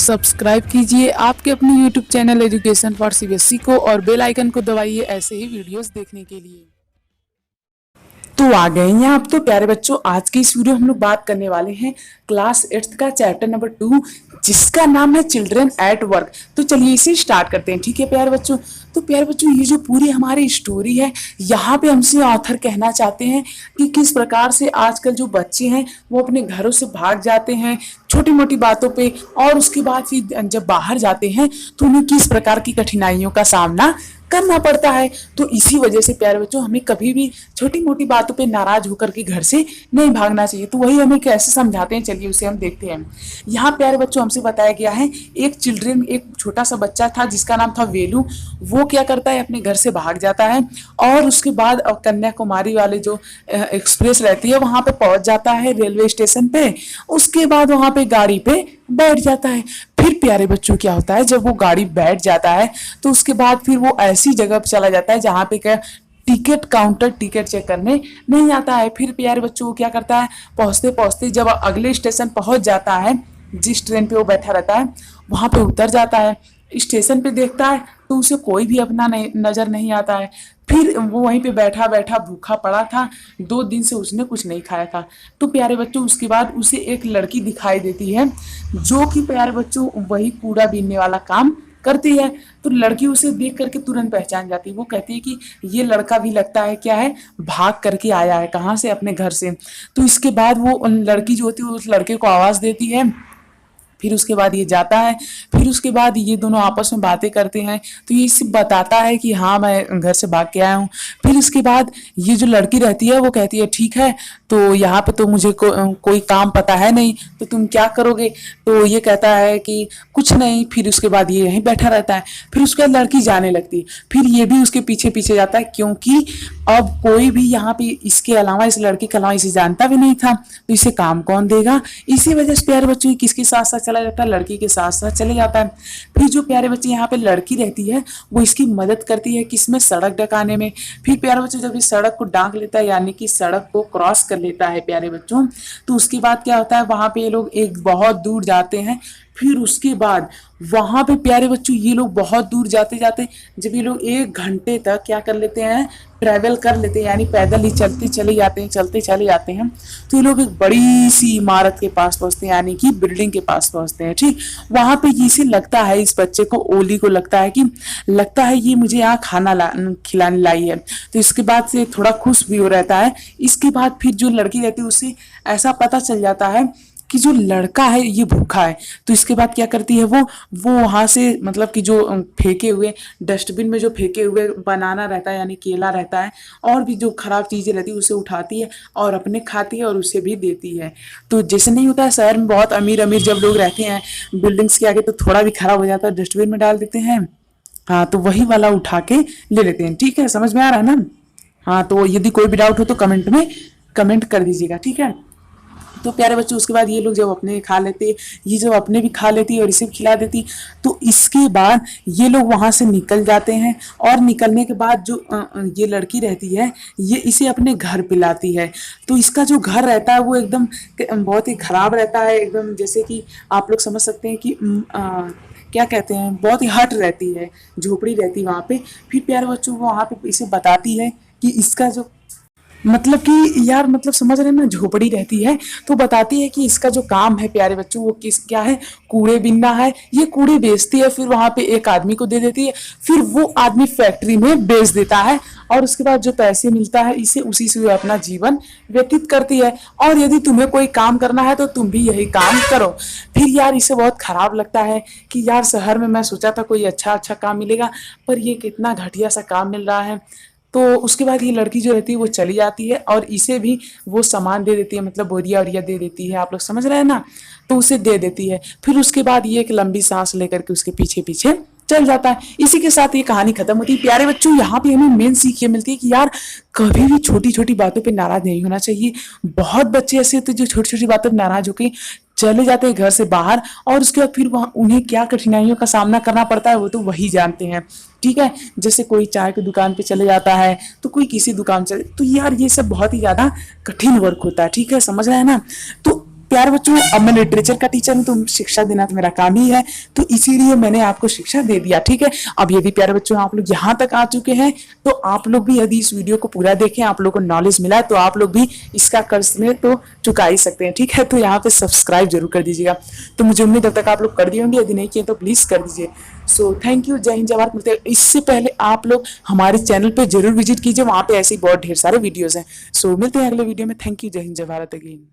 Subscribe कीजिए आपके अपने YouTube channel education for CBSE को और बेल आइकन को दबाइए ऐसे ही वीडियोस देखने के लिए। तो आ गए हैं आप तो प्यारे बच्चों, आज की इस वीडियो हम लोग बात करने वाले हैं क्लास 8th का चैप्टर नंबर 2 जिसका नाम है चिल्ड्रन एट वर्क। तो चलिए इसे स्टार्ट करते हैं, ठीक है प्यारे बच्चों। तो प्यारे बच्चों, ये जो पूरी हमारी स्टोरी है, यहाँ पे हमसे ऑथर कहना चाहते हैं कि किस प्रकार से आजकल जो बच्चे हैं वो अपने घरों से भाग जाते हैं छोटी मोटी बातों पे, और उसके बाद फिर जब बाहर जाते हैं तो उन्हें किस प्रकार की कठिनाइयों का सामना करना पड़ता है। तो इसी वजह से प्यारे बच्चों, हमें कभी भी छोटी मोटी बातों पे नाराज होकर के घर से नहीं भागना चाहिए। तो वही हमें कैसे समझाते हैं, चलिए उसे हम देखते हैं। यहाँ प्यारे बच्चों हमसे बताया गया है एक छोटा सा बच्चा था जिसका नाम था वेलू। वो क्या करता है, अपने घर से भाग जाता है और उसके बाद कन्याकुमारी वाले जो एक्सप्रेस रहती है वहां पे पहुंच जाता है रेलवे स्टेशन पे। उसके बाद वहां पे गाड़ी पे बैठ जाता है। फिर प्यारे बच्चों क्या होता है, जब वो गाड़ी बैठ जाता है तो उसके बाद फिर वो ऐसी जगह पर चला जाता है जहाँ पे क्या टिकट काउंटर टिकट चेक करने नहीं आता है। फिर प्यारे बच्चों को क्या करता है, पहुंचते पहुंचते जब अगले स्टेशन पहुंच जाता है, जिस ट्रेन पे वो बैठा रहता है वहां पे उतर जाता है। स्टेशन पे देखता है तो उसे कोई भी अपना नजर नहीं आता है। फिर वो वहीं पे बैठा बैठा भूखा पड़ा था, 2 दिन से उसने कुछ नहीं खाया था। तो प्यारे बच्चों उसके बाद उसे एक लड़की दिखाई देती है जो कि प्यारे बच्चों वही कूड़ा बीनने वाला काम करती है। तो लड़की उसे देख करके तुरंत पहचान जाती है। वो कहती है कि ये लड़का भी लगता है क्या है, भाग करके आया है, कहाँ से, अपने घर से। तो इसके बाद वो लड़की जो होती है उस लड़के को आवाज देती है। फिर उसके बाद ये जाता है। फिर उसके बाद ये दोनों आपस में बातें करते हैं। तो ये सिर्फ बताता है कि हाँ मैं घर से भाग के आया हूँ। फिर उसके बाद ये जो लड़की रहती है वो कहती है ठीक है, तो यहाँ पे तो मुझे कोई काम पता है नहीं, तो तुम क्या करोगे। तो ये कहता है कि कुछ नहीं। फिर उसके बाद ये यहीं बैठा रहता है। फिर उसके बाद लड़की जाने लगती है। फिर ये भी उसके पीछे पीछे जाता है, क्योंकि अब कोई भी यहाँ पे इसके अलावा, इस लड़की के अलावा इसे जानता भी नहीं था, तो इसे काम कौन देगा। इसी वजह से प्यारे बच्चों किसके साथ साथ चला जाता है, लड़की के साथ साथ चले जाता है। फिर जो प्यारे बच्चे यहाँ पे लड़की रहती है वो इसकी मदद करती है किसमें, सड़क डकाने में। फिर प्यारे बच्चों जब इस सड़क को डांक लेता है, यानी कि सड़क को क्रॉस कर लेता है प्यारे बच्चों, तो उसके बाद क्या होता है, वहां पे ये लोग एक बहुत दूर जाते हैं। फिर उसके बाद वहां पे प्यारे बच्चों ये लोग बहुत दूर जाते जाते, जब ये लोग 1 घंटे तक क्या कर लेते हैं, ट्रैवल कर लेते हैं, यानी पैदल ही चलते चले जाते हैं, चलते चले जाते हैं। तो ये लोग एक बड़ी सी इमारत के पास पहुंचते हैं, यानी कि बिल्डिंग के पास पहुंचते हैं। ठीक, वहां पे इसे लगता है, इस बच्चे को, ओली को लगता है ये मुझे यहाँ खाना खिलाने लाई है। तो इसके बाद से थोड़ा खुश भी हो रहता है। इसके बाद फिर जो लड़की रहती है उसे ऐसा पता चल जाता है कि जो लड़का है ये भूखा है। तो इसके बाद क्या करती है, वो वहां से, मतलब कि जो फेंके हुए डस्टबिन में जो फेंके हुए बनाना रहता है, यानी केला रहता है, और भी जो खराब चीजें रहती है उसे उठाती है और अपने खाती है और उसे भी देती है। तो जैसे नहीं होता है शहर में, बहुत अमीर अमीर जब लोग रहते हैं बिल्डिंग्स के आगे, तो थोड़ा भी खराब हो जाता है डस्टबिन में डाल देते हैं। हाँ, तो वही वाला उठा के ले लेते हैं। ठीक है, समझ में आ रहा है ना। हाँ, तो यदि कोई भी डाउट हो तो कमेंट में कमेंट कर दीजिएगा, ठीक है। तो प्यारे बच्चों उसके बाद ये लोग जब अपने खा लेते, ये जब अपने भी खा लेती और इसे भी खिला देती, तो इसके बाद ये लोग वहां से निकल जाते हैं। और निकलने के बाद जो ये लड़की रहती है ये इसे अपने घर पे लाती है। तो इसका जो घर रहता है वो एकदम बहुत ही खराब रहता है, एकदम जैसे कि आप लोग समझ सकते हैं कि क्या कहते हैं, बहुत ही हट रहती है, झोपड़ी रहती है वहां पे। फिर प्यारे बच्चों वो वहां पे इसे बताती है कि इसका जो, मतलब कि यार, मतलब समझ रहे हैं ना, झोपड़ी रहती है। तो बताती है कि इसका जो काम है प्यारे बच्चों वो क्या है, कूड़े बीनना है। ये कूड़े बेचती है, फिर वहां पे एक आदमी को दे देती है, फिर वो आदमी फैक्ट्री में बेच देता है, और उसके बाद जो पैसे मिलता है इसे उसी से वो अपना जीवन व्यतीत करती है। और यदि तुम्हें कोई काम करना है तो तुम भी यही काम करो। फिर यार इसे बहुत खराब लगता है कि यार शहर में मैं सोचा था कोई अच्छा अच्छा काम मिलेगा, पर ये कितना घटिया सा काम मिल रहा है। तो उसके बाद ये लड़की जो रहती है वो चली जाती है और इसे भी वो सामान दे देती है, मतलब बोरिया वरिया दे देती है, आप लोग समझ रहे हैं ना। तो उसे दे देती है। फिर उसके बाद ये एक लंबी सांस लेकर के उसके पीछे पीछे चल जाता है। इसी के साथ ये कहानी खत्म होती है। प्यारे बच्चों यहाँ पे हमें मेन सीख ये मिलती है कि यार कभी भी छोटी छोटी बातों पे नाराज नहीं होना चाहिए। बहुत बच्चे ऐसे होते हैं जो छोटी छोटी बातों पर नाराज होकर चले जाते हैं घर से बाहर, और उसके बाद फिर वहाँ उन्हें क्या कठिनाइयों का सामना करना पड़ता है वो तो वही जानते हैं। ठीक है, जैसे कोई चाय की दुकान पे चले जाता है, तो कोई किसी दुकान चले, तो यार ये सब बहुत ही ज्यादा कठिन वर्क होता है। ठीक है, समझ रहे हैं ना। तो प्यारे बच्चों, अब मैं लिटरेचर का टीचर हूँ तो शिक्षा देना तो मेरा काम ही है, तो इसीलिए मैंने आपको शिक्षा दे दिया। ठीक है, अब यदि प्यारे बच्चों आप लोग यहाँ तक आ चुके हैं तो आप लोग भी यदि इस वीडियो को पूरा देखें, आप लोग को नॉलेज मिला तो आप लोग भी इसका कर्ज में तो चुका ही सकते हैं। ठीक है, तो यहाँ पे सब्सक्राइब जरूर कर दीजिएगा। तो मुझे उम्मीद अब तक आप लोग कर दिए होंगे, यदि नहीं किए तो प्लीज कर दीजिए। सो थैंक यू, जय हिंद जय भारत। मिलते हैं, इससे पहले आप लोग हमारे चैनल पे जरूर विजिट कीजिए, वहां पे ऐसे ही बहुत ढेर सारे वीडियोस हैं। सो मिलते हैं अगले वीडियो में। थैंक यू, जय हिंद जय भारत अगेन।